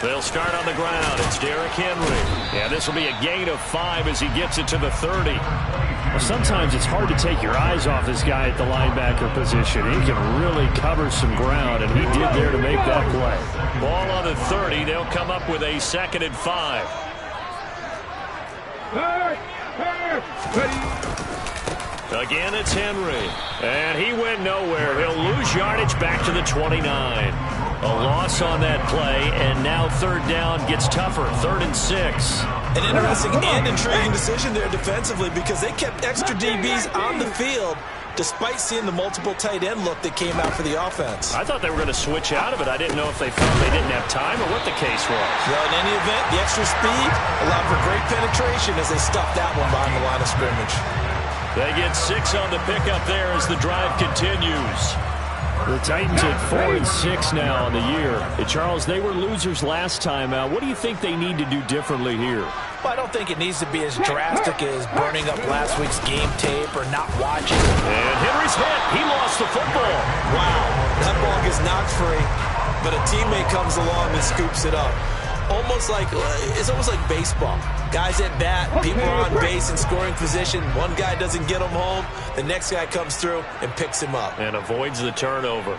They'll start on the ground. It's Derrick Henry. Yeah, this will be a gain of 5 as he gets it to the 30. Well, sometimes it's hard to take your eyes off this guy at the linebacker position. He can really cover some ground, and he did there to make that play. Ball on the 30. They'll come up with a 2nd and 5. Again, it's Henry. And he went nowhere. He'll lose yardage back to the 29. A loss on that play, and now 3rd down gets tougher. 3rd and 6. An interesting and intriguing decision there defensively because they kept extra DBs on the field despite seeing the multiple tight end look that came out for the offense. I thought they were going to switch out of it. I didn't know if they felt they didn't have time or what the case was. Well, in any event, the extra speed allowed for great penetration as they stuffed that one behind the line of scrimmage. They get 6 on the pickup there as the drive continues. The Titans at 4 and 6 now on the year. And Charles, they were losers last time out. What do you think they need to do differently here? Well, I don't think it needs to be as drastic as burning up last week's game tape or not watching. And Henry's hit. He lost the football. Wow, that ball gets knocked free, but a teammate comes along and scoops it up. It's almost like baseball. Guys at bat, people are on base in scoring position. One guy doesn't get him home. The next guy comes through and picks him up. And avoids the turnover.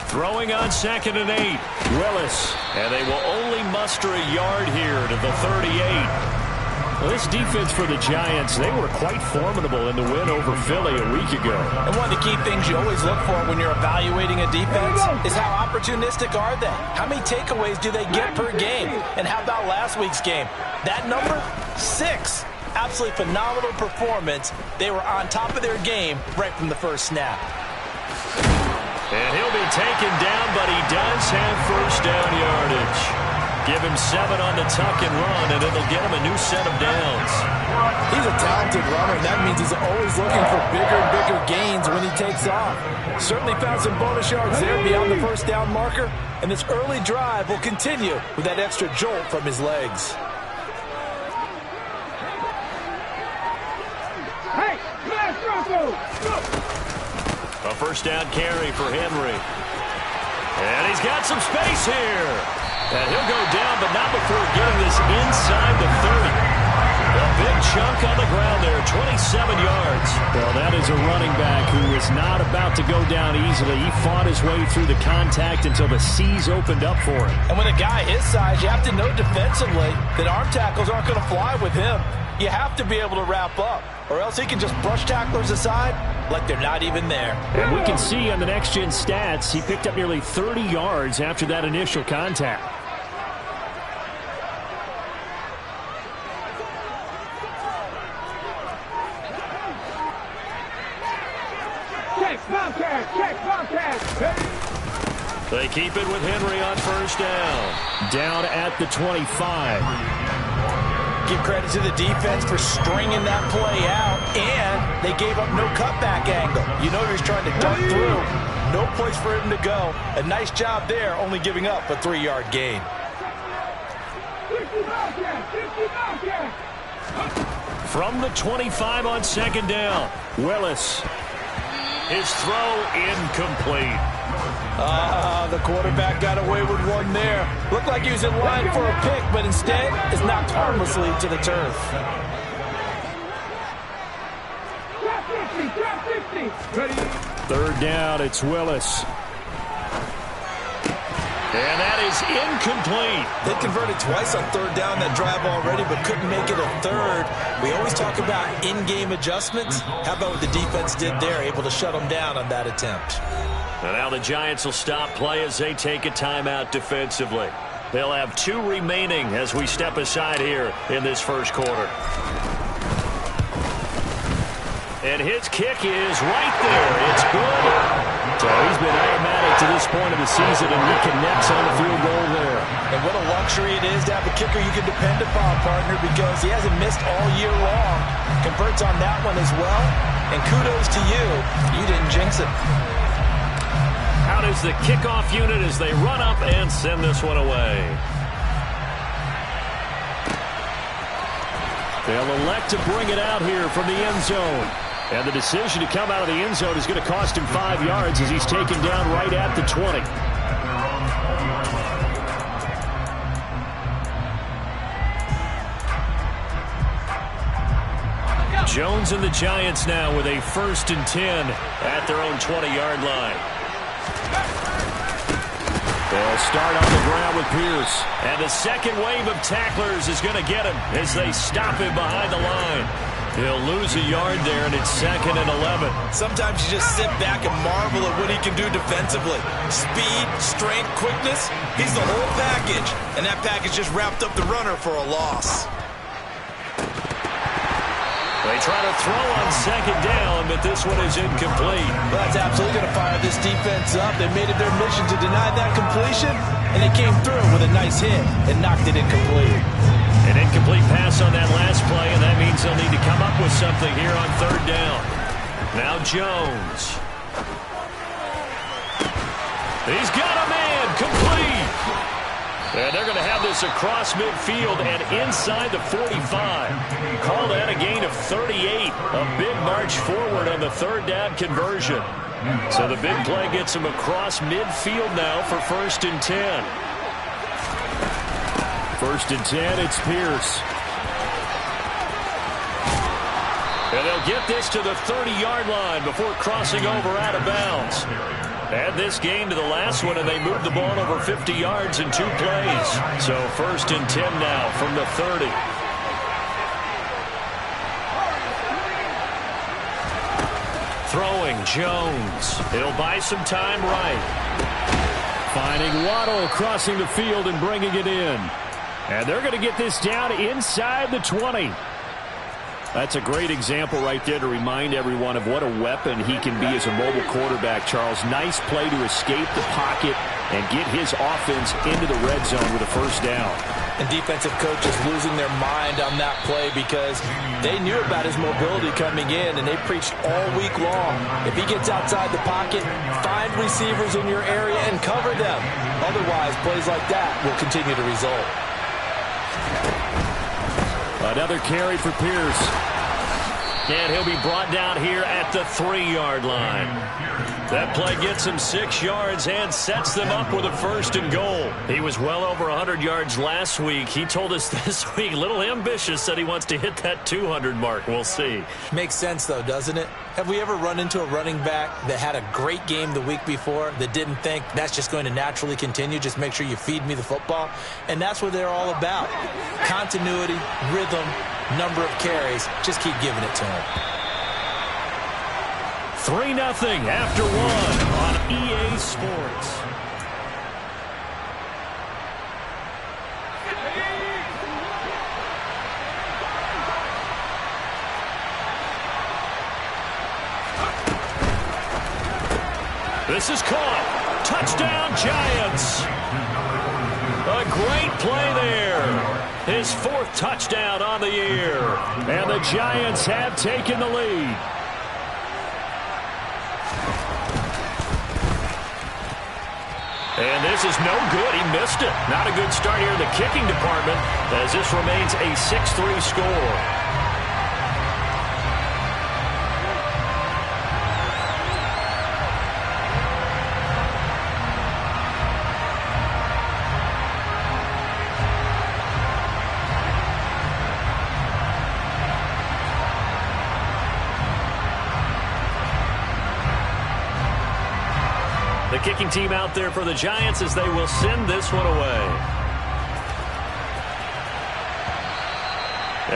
Throwing on 2nd and 8. Willis. And they will only muster a yard here to the 38. Well, this defense for the Giants, they were quite formidable in the win over Philly a week ago. And one of the key things you always look for when you're evaluating a defense is how opportunistic are they? How many takeaways do they get per game? And how about last week's game? That number? 6. Absolutely phenomenal performance. They were on top of their game right from the first snap. And he'll be taken down, but he does have 1st down yardage. Give him 7 on the tuck and run, and it'll get him a new set of downs. He's a talented runner, and that means he's always looking for bigger and bigger gains when he takes off. Certainly found some bonus yards there beyond the 1st down marker, and this early drive will continue with that extra jolt from his legs. A 1st down carry for Henry. And he's got some space here. And he'll go down, but not before getting this inside the 30. A big chunk on the ground there, 27 yards. Well, that is a running back who is not about to go down easily. He fought his way through the contact until the seas opened up for him. And with a guy his size, you have to know defensively that arm tackles aren't going to fly with him. You have to be able to wrap up, or else he can just brush tacklers aside like they're not even there. And we can see on the next-gen stats, he picked up nearly 30 yards after that initial contact. They keep it with Henry on 1st down. Down at the 25. Give credit to the defense for stringing that play out, and they gave up no cutback angle. You know he's trying to dunk through. No place for him to go. A nice job there, only giving up a 3-yard gain. From the 25 on 2nd down, Willis. His throw incomplete. The quarterback got away with one there. Looked like he was in line for a pick, but instead is knocked harmlessly to the turf. Third down, it's Willis. And that is incomplete. They converted twice on 3rd down that drive already, but couldn't make it a 3rd. We always talk about in-game adjustments. How about what the defense did there, able to shut them down on that attempt? And now the Giants will stop play as they take a timeout defensively. They'll have 2 remaining as we step aside here in this 1st quarter. And his kick is right there. It's good. So he's been automatic to this point of the season, and he connects on the field goal there. And what a luxury it is to have a kicker you can depend upon, partner, because he hasn't missed all year long. Converts on that one as well. And kudos to you. You didn't jinx it. Out is the kickoff unit as they run up and send this one away. They'll elect to bring it out here from the end zone. And the decision to come out of the end zone is going to cost him 5 yards as he's taken down right at the 20. Jones and the Giants now with a 1st and 10 at their own 20-yard line. They'll start on the ground with Pierce. And the second wave of tacklers is going to get him as they stop him behind the line. He'll lose a yard there, and it's 2nd and 11. Sometimes you just sit back and marvel at what he can do defensively. Speed, strength, quickness, he's the whole package. And that package just wrapped up the runner for a loss. They try to throw on 2nd down, but this one is incomplete. Well, that's absolutely going to fire this defense up. They made it their mission to deny that completion, and they came through with a nice hit and knocked it incomplete. An incomplete pass on that last play, and that means they'll need to come up with something here on 3rd down. Now Jones. He's got a man, complete. And they're going to have this across midfield and inside the 45. Call that a gain of 38. A big march forward on the 3rd down conversion. So the big play gets them across midfield now for 1st and 10. 1st and 10, it's Pierce. And they'll get this to the 30-yard line before crossing over out of bounds. Add this game to the last one, and they moved the ball over 50 yards in 2 plays. So 1st and 10 now from the 30. Throwing Jones. It'll buy some time right. Finding Waddle crossing the field and bringing it in. And they're going to get this down inside the 20. That's a great example right there to remind everyone of what a weapon he can be as a mobile quarterback, Charles. Nice play to escape the pocket and get his offense into the red zone with a 1st down. And defensive coaches losing their mind on that play because they knew about his mobility coming in, and they preached all week long. If he gets outside the pocket, find receivers in your area and cover them. Otherwise, plays like that will continue to result. Another carry for Pierce. And he'll be brought down here at the 3-yard line. That play gets him 6 yards and sets them up with a 1st and goal. He was well over 100 yards last week. He told us this week, a little ambitious, said he wants to hit that 200 mark. We'll see. Makes sense, though, doesn't it? Have we ever run into a running back that had a great game the week before that didn't think that's just going to naturally continue? Just make sure you feed me the football. And that's what they're all about. Continuity, rhythm, number of carries. Just keep giving it to him. 3-0 after 1 on EA Sports. This is caught. Touchdown, Giants. A great play there. His 4th touchdown on the year. And the Giants have taken the lead. And this is no good. He missed it. Not a good start here in the kicking department as this remains a 6-3 score. The kicking team out there for the Giants as they will send this one away.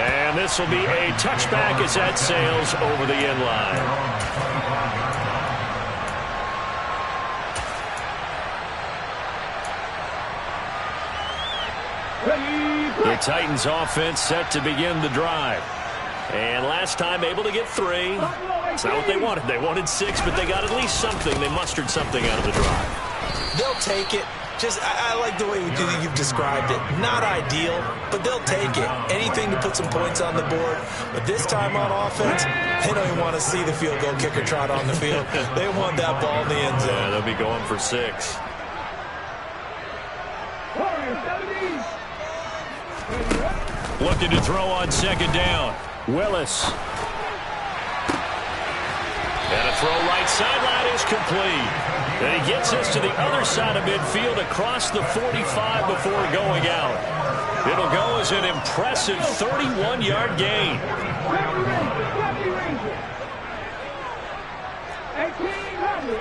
And this will be a touchback as that sails over the end line. The Titans offense set to begin the drive. And last time able to get 3. It's not what they wanted. They wanted 6, but they got at least something. They mustered something out of the drive. They'll take it. I like the way you've described it. Not ideal, but they'll take it. Anything to put some points on the board. But this time on offense, they don't even want to see the field goal kicker trot on the field. They want that ball in the end zone. Yeah, they'll be going for 6. Looking to throw on 2nd down. Willis. And a throw right sideline is complete. And he gets this to the other side of midfield across the 45 before going out. It'll go as an impressive 31-yard gain. 18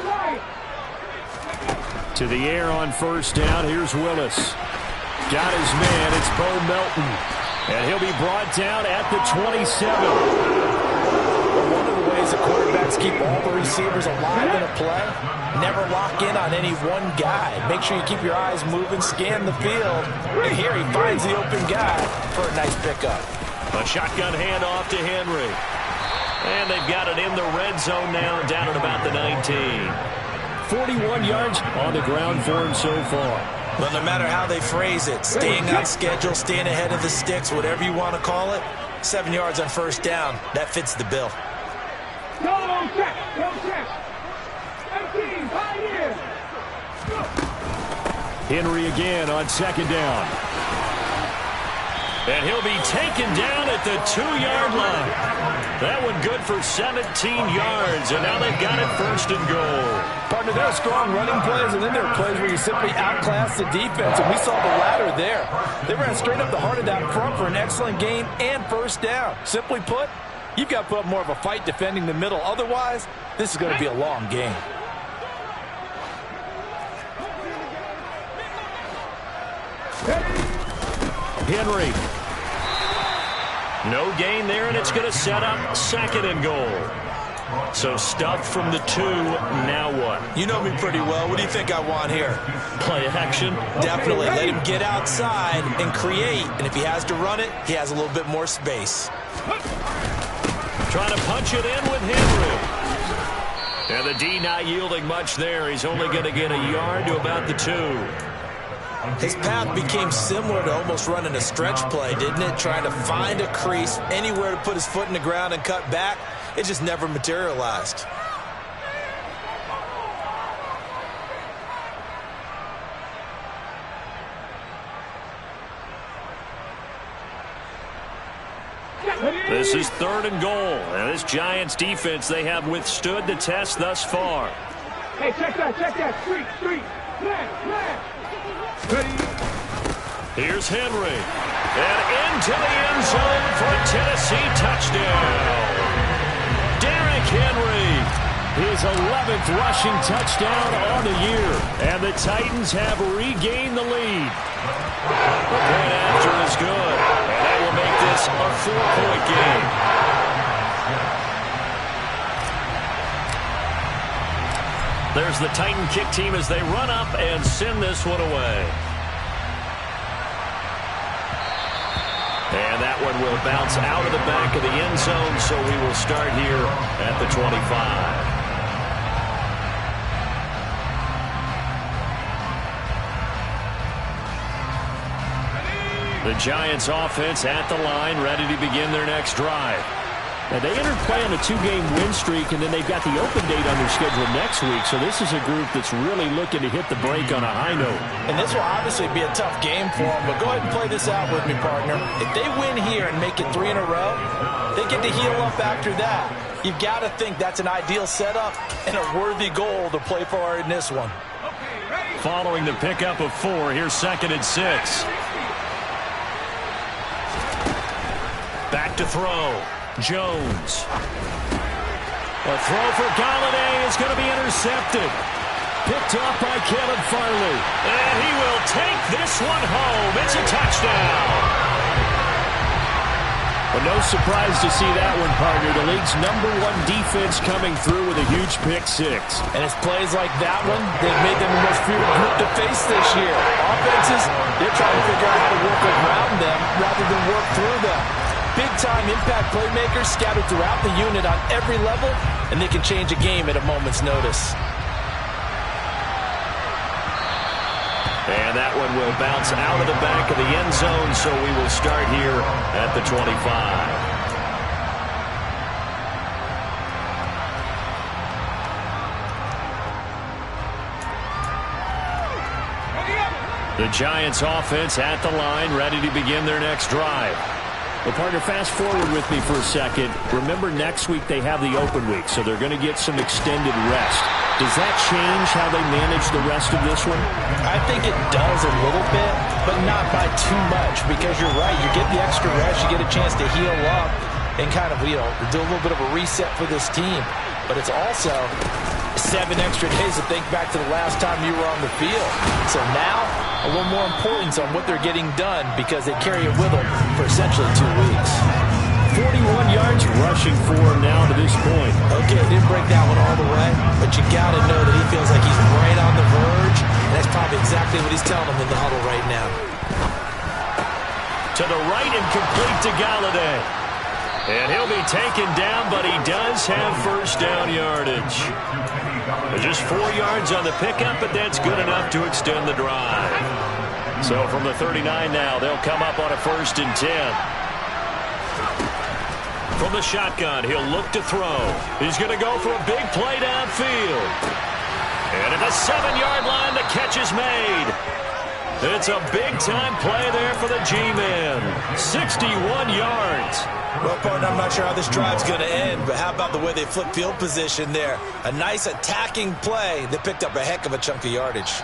right. To the air on first down. Here's Willis. Got his man. It's Bo Melton. And he'll be brought down at the 27. One of the ways the quarterbacks keep all the receivers alive in a play, never lock in on any one guy. Make sure you keep your eyes moving, scan the field. And here he finds the open guy for a nice pickup. A shotgun handoff to Henry. And they've got it in the red zone now, down at about the 19. 41 yards on the ground for him so far. But no matter how they phrase it, staying on schedule, staying ahead of the sticks, whatever you want to call it, 7 yards on first down, that fits the bill. Don't check. 18, right here. Henry again on second down. And he'll be taken down at the 2-yard line. That one good for 17 yards, and now they've got it first and goal. Partner, there are strong running plays, and then there are plays where you simply outclass the defense, and we saw the latter there. They ran straight up the heart of that front for an excellent gain and first down. Simply put, you've got to put up more of a fight defending the middle. Otherwise, this is going to be a long game. Henry. No gain there, and it's going to set up second and goal. So stuffed from the 2, now what? You know me pretty well. What do you think I want here? Play action? Definitely. Let him get outside and create. And if he has to run it, he has a little bit more space. Trying to punch it in with Henry. And the D not yielding much there. He's only going to get a yard to about the 2. His path became similar to almost running a stretch play, didn't it? Trying to find a crease, anywhere to put his foot in the ground and cut back. It just never materialized. This is third and goal. And this Giants defense, they have withstood the test thus far. Hey, check that. Street. Plan. Here's Henry. And into the end zone for a Tennessee touchdown. Derrick Henry. His 11th rushing touchdown on the year. And the Titans have regained the lead. The point after is good. And that will make this a 4-point game. There's the Titan kick team as they run up and send this one away. And that one will bounce out of the back of the end zone, so we will start here at the 25. The Giants offense at the line, ready to begin their next drive. Now, they entered play on a 2-game win streak, and then they've got the open date on their schedule next week. So this is a group that's really looking to hit the break on a high note. And this will obviously be a tough game for them, but go ahead and play this out with me, partner. If they win here and make it 3 in a row, they get to heal up after that. You've got to think that's an ideal setup and a worthy goal to play for in this one. Following the pickup of 4, here's 2nd and 6. Back to throw. Jones. A throw for Golladay is going to be intercepted. Picked up by Caleb Farley. And he will take this one home. It's a touchdown. Well, no surprise to see that one, partner. The league's #1 defense coming through with a huge pick 6. And it's plays like that one they've made them the most feared group to face this year. Offenses, they're trying to figure out how to work around them rather than work through them. Big-time impact playmakers scattered throughout the unit on every level, and they can change a game at a moment's notice. And that one will bounce out of the back of the end zone, so we will start here at the 25. The Giants offense at the line, ready to begin their next drive. Well, partner, fast forward with me for a second. Remember, next week they have the open week, so they're going to get some extended rest. Does that change how they manage the rest of this one? I think it does a little bit, but not by too much, because you're right. You get the extra rest, you get a chance to heal up and kind of, do a little bit of a reset for this team. But it's also 7 extra days to think back to the last time you were on the field. So now, a little more importance on what they're getting done because they carry it with them for essentially 2 weeks. 41 yards rushing for him now to this point. Okay, didn't break that one all the way, but you got to know that he feels like he's right on the verge, and that's probably exactly what he's telling them in the huddle right now. To the right and complete to Galladay. And he'll be taken down, but he does have first down yardage. Just 4 yards on the pickup, but that's good enough to extend the drive. So from the 39 now, they'll come up on a 1st and 10. From the shotgun, he'll look to throw. He's going to go for a big play downfield. And at the 7-yard line, the catch is made. It's a big-time play there for the G-Men. 61 yards. Well, partner, I'm not sure how this drive's going to end, but how about the way they flip field position there? A nice attacking play that picked up a heck of a chunk of yardage.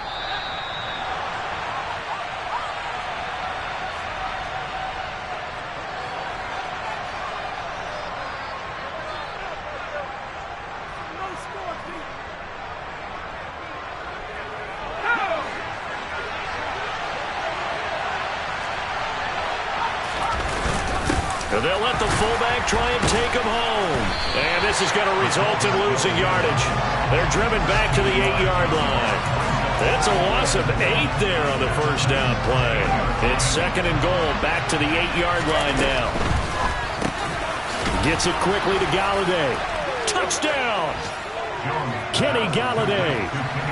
They'll let the fullback try and take him home. And this is going to result in losing yardage. They're driven back to the 8-yard line. That's a loss of 8 there on the first down play. It's 2nd and goal, back to the 8-yard line now. Gets it quickly to Galladay. Touchdown! Kenny Galladay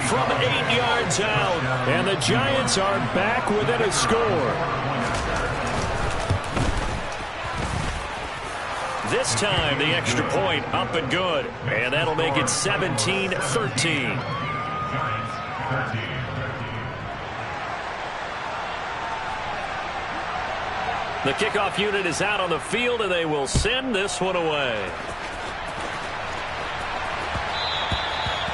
from 8 yards out. And the Giants are back within a score. This time, the extra point up and good. And that'll make it 17-13. The kickoff unit is out on the field, and they will send this one away.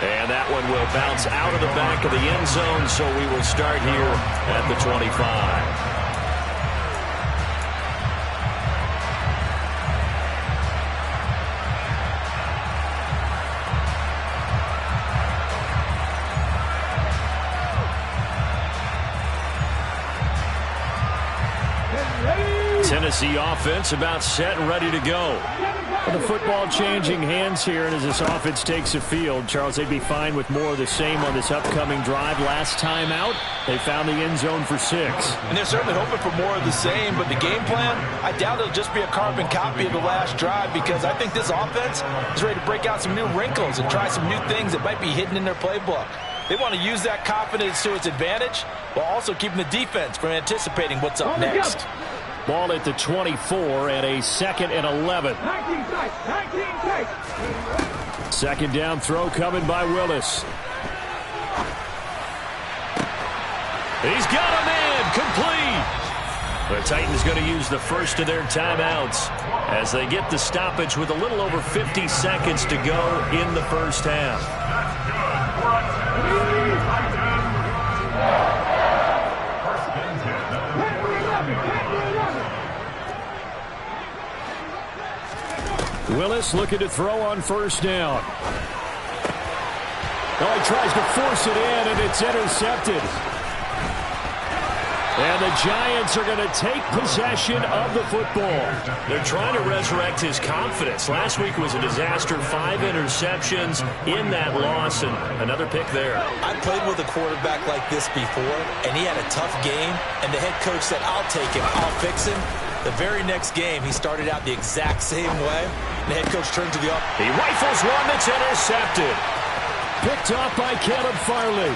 And that one will bounce out of the back of the end zone, so we will start here at the 25. Tennessee offense about set and ready to go. Well, the football changing hands here, and as this offense takes the field, Charles, they'd be fine with more of the same on this upcoming drive. Last time out, they found the end zone for 6. And they're certainly hoping for more of the same, but the game plan, I doubt it'll just be a carbon copy of the last drive, because I think this offense is ready to break out some new wrinkles and try some new things that might be hidden in their playbook. They want to use that confidence to its advantage while also keeping the defense from anticipating what's up next. Ball at the 24 and a 2nd and 11. 19 take. 2nd down throw coming by Willis. He's got him in, complete. The Titans going to use the first of their timeouts as they get the stoppage with a little over 50 seconds to go in the first half. Willis looking to throw on 1st down. Oh, he tries to force it in, and it's intercepted. And the Giants are going to take possession of the football. They're trying to resurrect his confidence. Last week was a disaster. 5 interceptions in that loss, and another pick there. I played with a quarterback like this before, and he had a tough game, and the head coach said, I'll take him, I'll fix him. The very next game, he started out the exact same way. The head coach turned to the up. He rifles one that's intercepted. Picked off by Caleb Farley.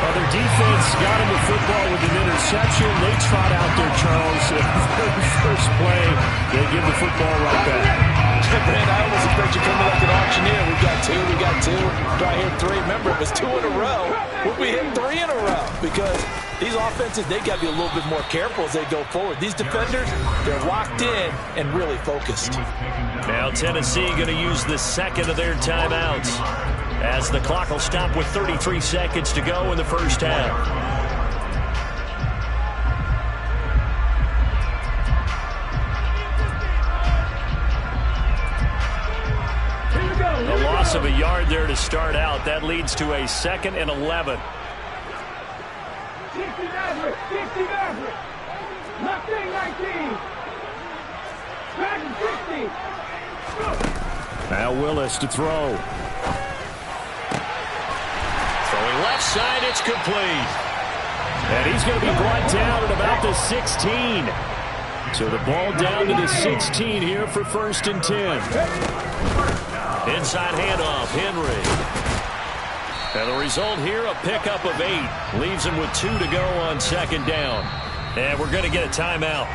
Their defense got him the football with an interception. They trot out there, Charles. The very first play, they give the football right back. Man, I almost expect you coming like an auctioneer. We got two. Do I hear three? Remember, it was 2 in a row. Would we hit 3 in a row? Because these offenses, they got to be a little bit more careful as they go forward. These defenders, they're locked in and really focused. Now Tennessee going to use the second of their timeouts as the clock will stop with 33 seconds to go in the first half. A loss of a yard there to start out. That leads to a 2nd and 11. 60 Maverick. Left wing 19. Back 60. Now Willis to throw. Throwing left side, it's complete. And he's going to be brought down at about the 16. So the ball down to the 16 here for 1st and 10. Inside handoff, Henry. And the result here, a pickup of 8. Leaves him with 2 to go on 2nd down. And we're going to get a timeout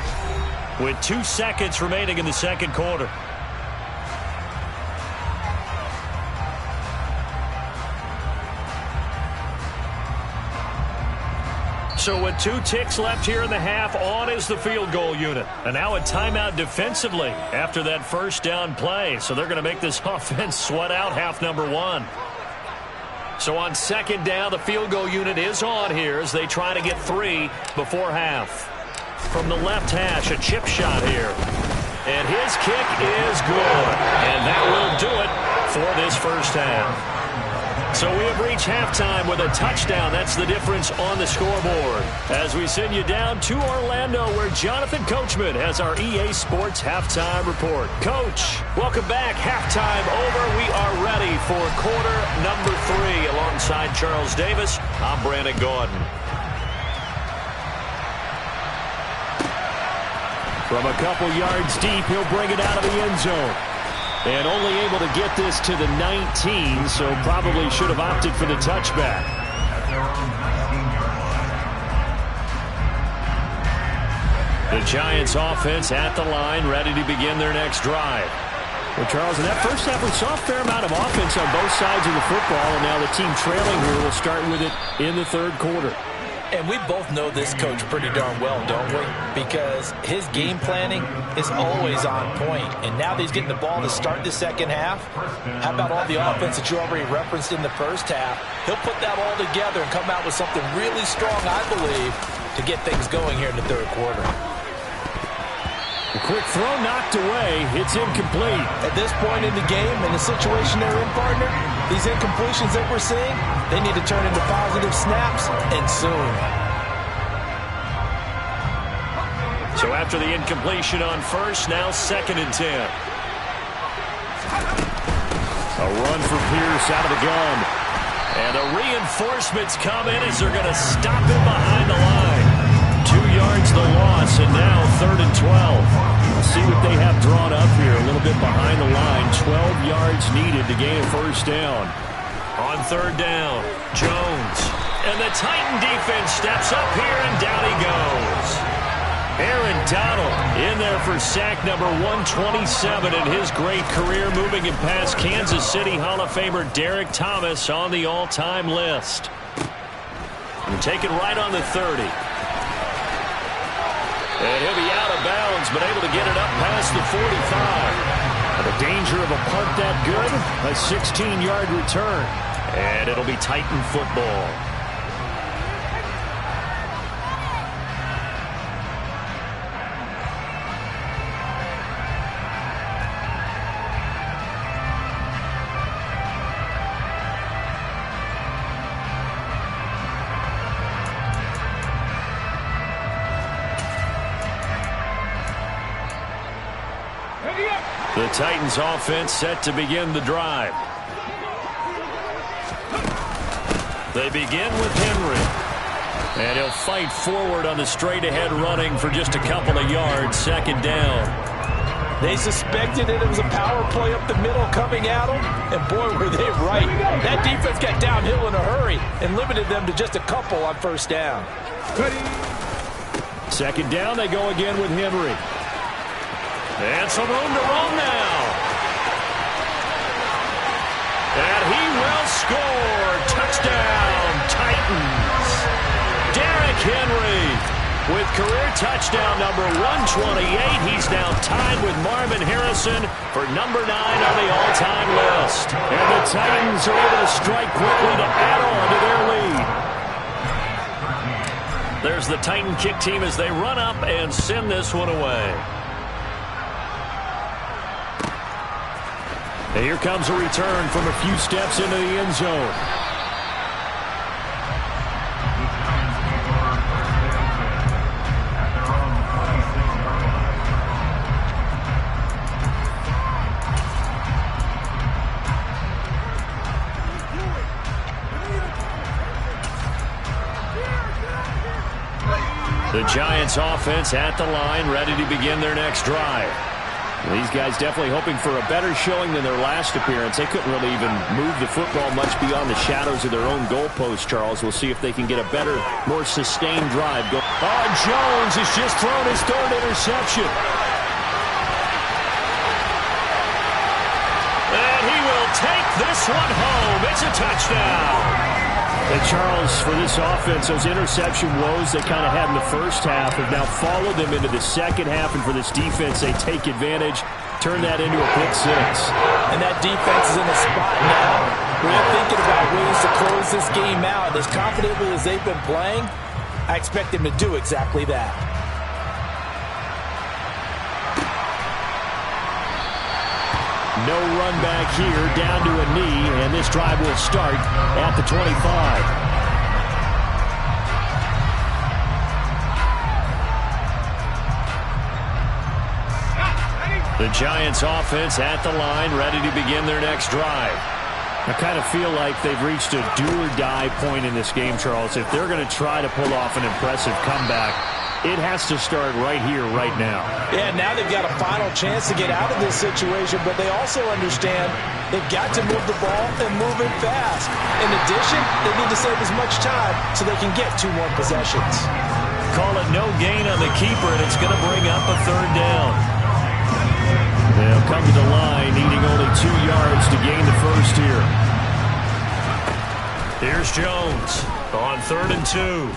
with 2 seconds remaining in the 2nd quarter. So with 2 ticks left here in the half, on is the field goal unit. And now a timeout defensively after that 1st down play. So they're going to make this offense sweat out half number 1. So on 2nd down, the field goal unit is on here as they try to get 3 before half. From the left hash, a chip shot here. And his kick is good. And that will do it for this first half. So we have reached halftime with a touchdown. That's the difference on the scoreboard. As we send you down to Orlando, where Jonathan Coachman has our EA Sports Halftime Report. Coach, welcome back. Halftime over. We are ready for quarter number 3. Alongside Charles Davis, I'm Brandon Gaudin. From a couple yards deep, he'll bring it out of the end zone. And only able to get this to the 19, so probably should have opted for the touchback. The Giants offense at the line, ready to begin their next drive. Well, Charles, in that first half, we saw a fair amount of offense on both sides of the football, and now the team trailing here will start with it in the 3rd quarter. And we both know this coach pretty darn well, don't we? Because his game planning is always on point. And now that he's getting the ball to start the 2nd half, how about all the offense that you already referenced in the first half? He'll put that all together and come out with something really strong, I believe, to get things going here in the 3rd quarter. A quick throw knocked away. It's incomplete. At this point in the game, in the situation they're in, partner, these incompletions that we're seeing, they need to turn into positive snaps, and soon. So after the incompletion on 1st, now 2nd and 10. A run for Pierce out of the gun. And the reinforcements come in as they're going to stop him behind the line. 2 yards the loss, and now 3rd and 12. Let's see what they have drawn up here. A little bit behind the line. 12 yards needed to gain a 1st down. On 3rd down, Jones. And the Titan defense steps up here, and down he goes. Aaron Donald in there for sack number 127 in his great career, moving him past Kansas City Hall of Famer Derek Thomas on the all-time list. And take it right on the 30. And he'll be out of bounds, but able to get it up past the 45. The danger of a punt that good, a 16-yard return. And it'll be Titan football. The Titans offense set to begin the drive. They begin with Henry. And he'll fight forward on the straight-ahead running for just a couple of yards. 2nd down. They suspected it was a power play up the middle coming at them, and boy, were they right. That defense got downhill in a hurry and limited them to just a couple on 1st down. 2nd down, they go again with Henry. And some room to run now. career touchdown number 128. He's now tied with Marvin Harrison for number 9 on the all-time list. And the Titans are able to strike quickly to add on to their lead. There's the Titan kick team as they run up and send this one away. And here comes a return from a few steps into the end zone. The Giants offense at the line, ready to begin their next drive. These guys definitely hoping for a better showing than their last appearance. They couldn't really even move the football much beyond the shadows of their own goalpost, Charles. We'll see if they can get a better, more sustained drive. Oh, Jones has just thrown his third interception. And he will take this one home. It's a touchdown. And Charles, for this offense, those interception woes they kind of had in the first half have now followed them into the second half. And for this defense, they take advantage, turn that into a pick six. And that defense is in a spot now where they're thinking about ways to close this game out. As confidently as they've been playing, I expect them to do exactly that. No run back here, down to a knee, and this drive will start at the 25. The Giants offense at the line, ready to begin their next drive. I kind of feel like they've reached a do-or-die point in this game, Charles. If they're going to try to pull off an impressive comeback, it has to start right here, right now. Yeah, now they've got a final chance to get out of this situation, but they also understand they've got to move the ball and move it fast. In addition, they need to save as much time so they can get 2 more possessions. Call it no gain on the keeper, and it's going to bring up a third down. They'll come to the line, needing only 2 yards to gain the first here. Here's Jones on 3rd and 2.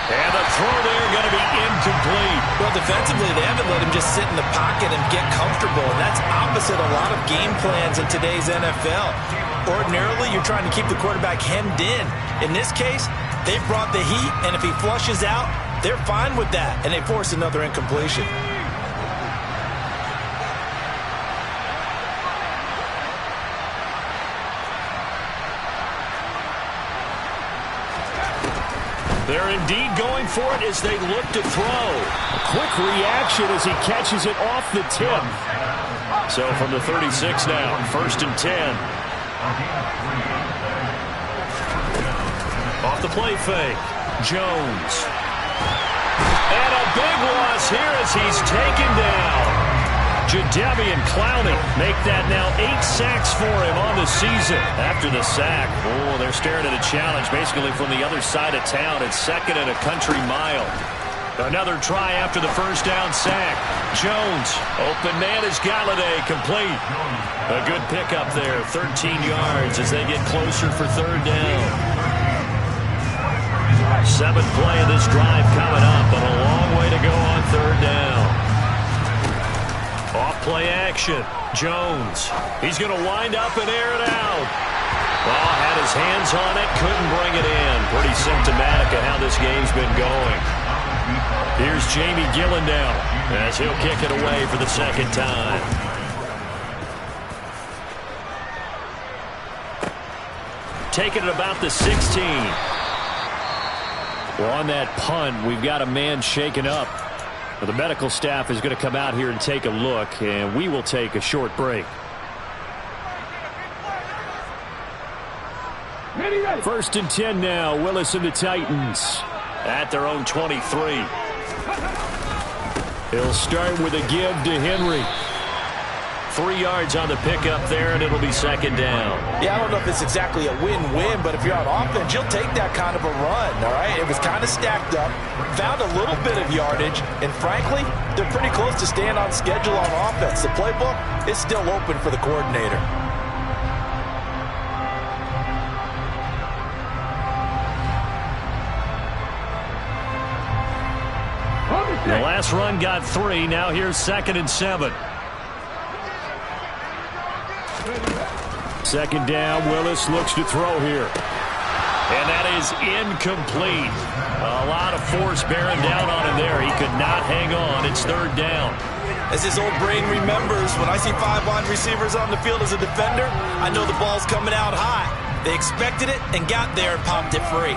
And the throw there going to be incomplete. Well, defensively, they haven't let him just sit in the pocket and get comfortable, and that's opposite a lot of game plans in today's NFL. Ordinarily, you're trying to keep the quarterback hemmed in. In this case, they've brought the heat, and if he flushes out, they're fine with that, and they force another incompletion. They're indeed going for it as they look to throw. A quick reaction as he catches it off the tip. So from the 36 now, 1st and 10. Off the play fake. Jones. And a big loss here as he's taken down. Jadeveon Clowney make that now 8 sacks for him on the season. After the sack, oh, they're staring at a challenge basically from the other side of town. It's 2nd and a country mile. Another try after the first down sack. Jones, open man is Galladay, complete. A good pickup there, 13 yards as they get closer for 3rd down. 7th play of this drive coming up, but a long way to go on 3rd down. Off play action. Jones. He's going to wind up and air it out. Well, had his hands on it, couldn't bring it in. Pretty symptomatic of how this game's been going. Here's Jamie Gillandale as he'll kick it away for the 2nd time. Taking it about the 16. Well, on that punt, we've got a man shaken up. Well, the medical staff is going to come out here and take a look, and we will take a short break. 1st and 10 now. Willis and the Titans at their own 23. He'll start with a give to Henry. 3 yards on the pickup there, and it'll be 2nd down. Yeah, I don't know if it's exactly a win-win, but if you're on offense, you'll take that kind of a run, all right? It was kind of stacked up, found a little bit of yardage, and frankly, they're pretty close to staying on schedule on offense. The playbook is still open for the coordinator. The last run got 3. Now here's 2nd and 7. Second down. Willis looks to throw here. And that is incomplete. A lot of force bearing down on him there. He could not hang on. It's 3rd down. As his old brain remembers, when I see 5 wide receivers on the field as a defender, I know the ball's coming out high. They expected it and got there and popped it free.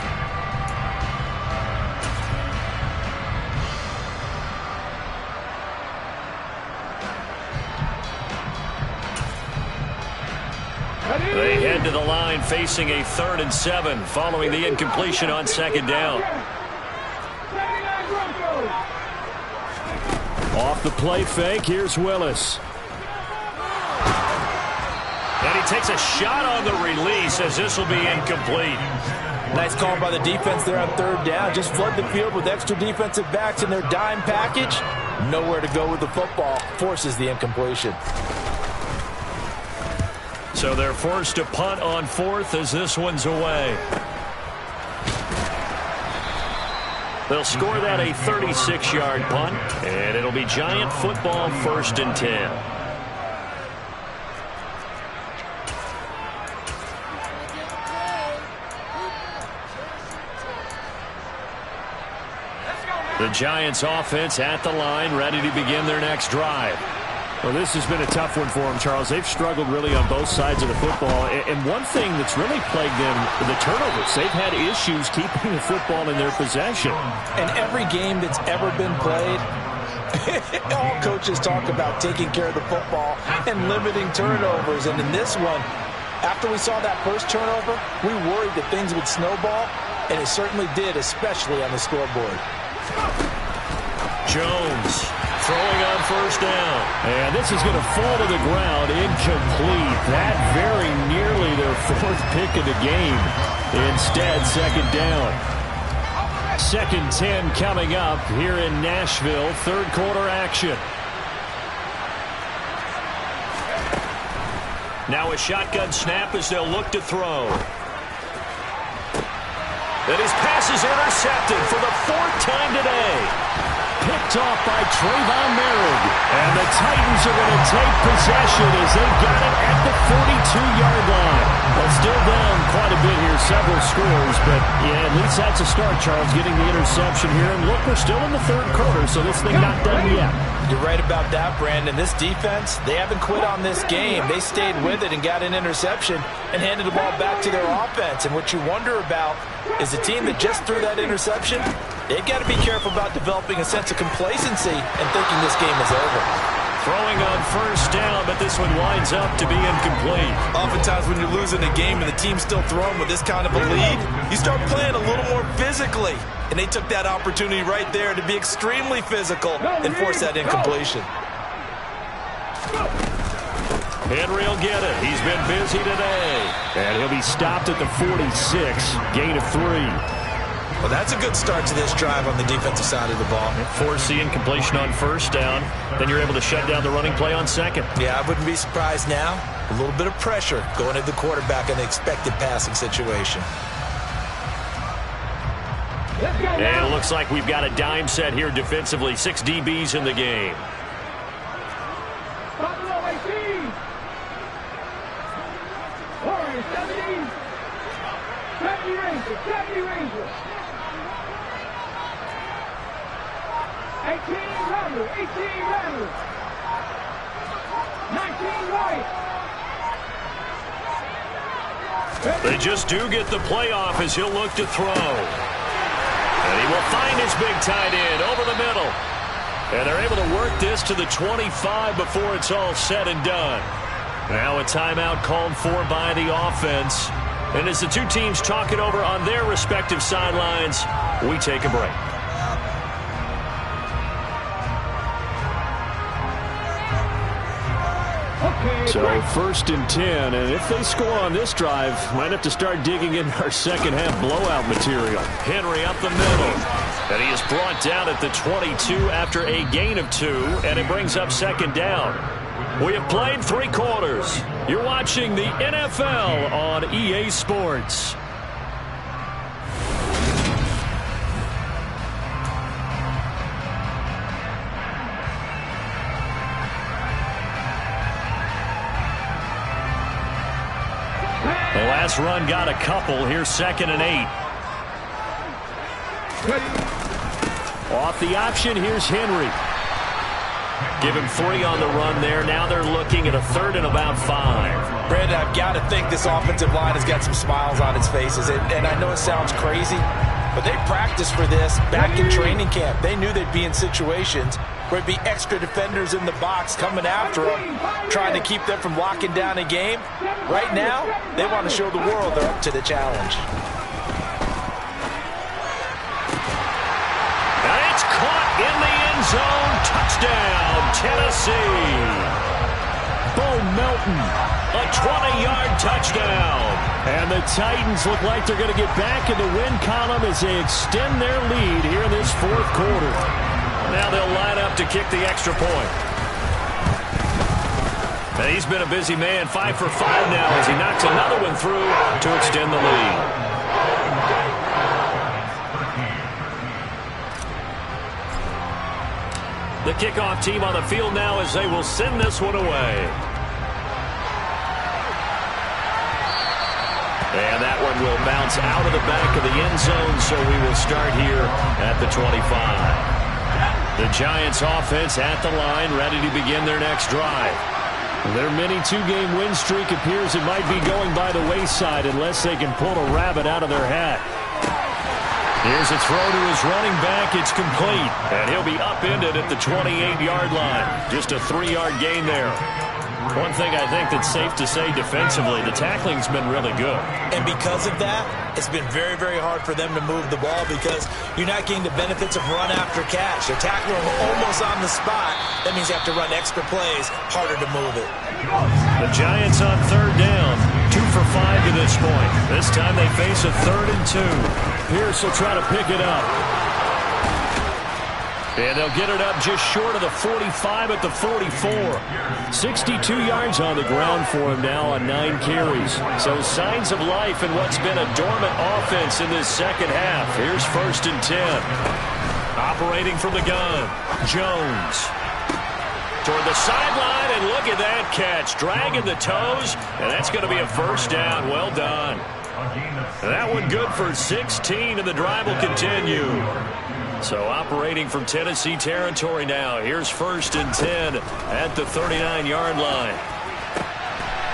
They head to the line facing a 3rd and 7 following the incompletion on 2nd down. Off the play fake, here's Willis. And he takes a shot on the release as this will be incomplete. Nice call by the defense there on 3rd down. Just flood the field with extra defensive backs in their dime package. Nowhere to go with the football. Forces the incompletion. So they're forced to punt on 4th as this one's away. They'll score that a 36-yard punt, and it'll be Giant football 1st and 10. The Giants offense at the line, ready to begin their next drive. Well, this has been a tough one for them, Charles. They've struggled really on both sides of the football. And one thing that's really plagued them, the turnovers. They've had issues keeping the football in their possession. And every game that's ever been played, all coaches talk about taking care of the football and limiting turnovers. And in this one, after we saw that first turnover, we worried that things would snowball, and it certainly did, especially on the scoreboard. Jones throwing on 1st down. And this is going to fall to the ground, incomplete. That very nearly their 4th pick of the game. Instead, 2nd down. 2nd 10 coming up here in Nashville. 3rd quarter action. Now a shotgun snap as they'll look to throw. And his pass is intercepted for the 4th time today. Picked off by Trayvon Merritt. And the Titans are going to take possession as they've got it at the 42-yard line. Well, still down quite a bit here, several scores, but yeah, at least that's a start, Charles, getting the interception here. And look, we're still in the 3rd quarter, so this thing not done yet. You're right about that, Brandon. This defense, they haven't quit on this game. They stayed with it and got an interception and handed the ball back to their offense. And what you wonder about is a team that just threw that interception, they've got to be careful about developing a sense of complacency and thinking this game is over. Throwing on 1st down, but this one winds up to be incomplete. Oftentimes when you're losing a game and the team's still throwing with this kind of a lead, you start playing a little more physically. And they took that opportunity right there to be extremely physical and force that incompletion. Henry will get it. He's been busy today. And he'll be stopped at the 46, gain of 3. Well, that's a good start to this drive on the defensive side of the ball. Force the incompletion on 1st down. Then you're able to shut down the running play on 2nd. Yeah, I wouldn't be surprised now. A little bit of pressure going at the quarterback in the expected passing situation. And it looks like we've got a dime set here defensively. 6 DBs in the game. Buffalo 18. Warriors 17. 70 Rangers. 70 Rangers. 18 Rattlers. 18 Rattlers. 19 White. They just do get the playoff as he'll look to throw. And he will find his big tight end over the middle. And they're able to work this to the 25 before it's all said and done. Now a timeout called for by the offense. And as the two teams talk it over on their respective sidelines, we take a break. So 1st and 10, and if they score on this drive, might have to start digging in our second half blowout material. Henry up the middle, and he is brought down at the 22 after a gain of 2, and it brings up 2nd down. We have played 3 quarters. You're watching the NFL on EA Sports. Last run got a couple. Here's 2nd and 8. Off the option, here's Henry. Give him 3 on the run there. Now they're looking at a 3rd and about 5. Brandon, I've got to think this offensive line has got some smiles on its faces. And I know it sounds crazy, but they practiced for this back in training camp. They knew they'd be in situations where there'd be extra defenders in the box coming after them, trying to keep them from locking down a game. Right now, they want to show the world they're up to the challenge. And it's caught in the end zone. Touchdown, Tennessee. Bo Melton, A 20-yard touchdown. and the Titans look like they're going to get back in the win column as they extend their lead here in this 4th quarter. Now they'll line up to kick the extra point. And he's been a busy man, 5 for 5 now as he knocks another one through to extend the lead. The kickoff team on the field now as they will send this one away. And that one will bounce out of the back of the end zone, so we will start here at the 25. The Giants offense at the line, ready to begin their next drive. Their mini 2-game win streak appears it might be going by the wayside unless they can pull a rabbit out of their hat. Here's a throw to his running back. It's complete. And he'll be upended at the 28-yard line. Just a 3-yard gain there. One thing I think that's safe to say defensively, the tackling's been really good. And because of that, it's been very, very hard for them to move the ball because you're not getting the benefits of run after catch. You're tackling them almost on the spot. That means you have to run extra plays, harder to move it. The Giants on 3rd down. 2 for 5 to this point. This time they face a 3rd and 2. Pierce will try to pick it up. And they'll get it up just short of the 45 at the 44. 62 yards on the ground for him now on 9 carries. So signs of life in what's been a dormant offense in this second half. Here's 1st and 10. Operating from the gun. Jones. Toward the sideline, and look at that catch. Dragging the toes, and that's going to be a 1st down. Well done. That one good for 16, and the drive will continue. So operating from Tennessee territory now. Here's 1st and 10 at the 39-yard line.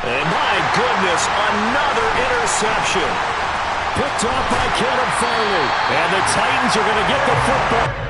And my goodness, another interception. Picked off by Caleb Farley. And the Titans are going to get the football.